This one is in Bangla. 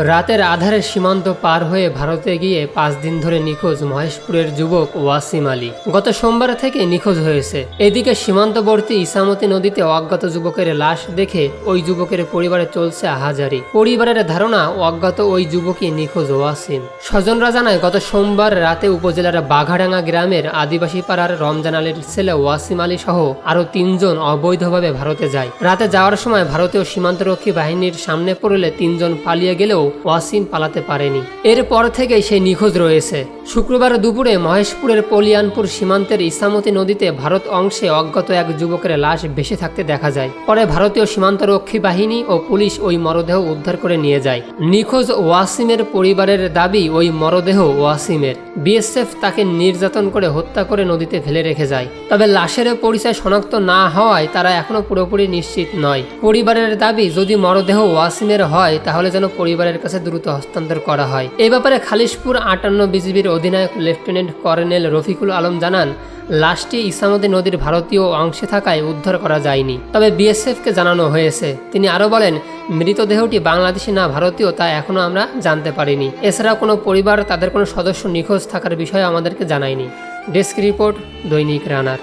রাতের আধারে সীমান্ত পার হয়ে ভারতে গিয়ে 5 দিন ধরে নিখোঁজ মহেশপুরের যুবক ওয়াসিম আলী গত সোমবার থেকে নিখোঁজ হয়েছে। এদিকে সীমান্তবর্তী ইসামতি নদীতে অজ্ঞাত যুবকের লাশ দেখে ওই যুবকের পরিবারে চলছে আহাজারি। পরিবারের ধারণা অজ্ঞাত ওই যুবকই নিখোঁজ ওয়াসিম। স্বজনরা জানায় গত সোমবার রাতে উপজেলার বাঘাডাঙ্গা গ্রামের আদিবাসী পাড়ার রমজান আলীর ছেলে ওয়াসিম আলী সহ আরো 3 জন অবৈধভাবে ভারতে যায়। রাতে যাওয়ার সময় ভারতীয় সীমান্তরক্ষী বাহিনীর সামনে পড়লে 3 জন পালিয়ে গেলেও ওয়াসিম পালাতে পারেনি। এরপর থেকেই সে নিখোঁজ রয়েছে। শুক্রবার দুপুরে মহেশপুরের পলিয়ানপুর সীমান্তের ইসামতি নদীতে ভারত অংশে অজ্ঞাত এক যুবকের লাশ ভেসে থাকতে দেখা যায়। পরে ভারতীয় সীমান্তরক্ষী বাহিনী ও পুলিশ ওই মরদেহ উদ্ধার করে নিয়ে যায়। নিখোঁজ ওয়াসিমের পরিবারের দাবি ওই মরদেহ ওয়াসিমের। বিএসএফ তাকে নির্যাতন করে হত্যা করে নদীতে ফেলে রেখে যায়। তবে লাশের পরিচয় শনাক্ত না হওয়ায় তারা এখনো পুরোপুরি নিশ্চিত নয়। পরিবারের দাবি যদি মরদেহ ওয়াসিমের হয় তাহলে যেন পরিবারের কাছে দ্রুত হস্তান্তর করা হয়। এই ব্যাপারে খালিশপুর 58 বিজিবির অধিনায়ক লেফটেন্যান্ট কর্নেল রফিকুল আলম জানান, লাশটি ইসামতি নদীর ভারতীয় অংশে থাকায় উদ্ধার করা যায়নি, তবে বিএসএফকে জানানো হয়েছে। তিনি আরও বলেন, মৃতদেহটি বাংলাদেশি না ভারতীয় তা এখনও আমরা জানতে পারিনি। এছাড়া কোনো পরিবার তাদের কোনো সদস্য নিখোঁজ থাকার বিষয়ে আমাদেরকে জানায়নি। ডেস্ক রিপোর্ট, দৈনিক রানার।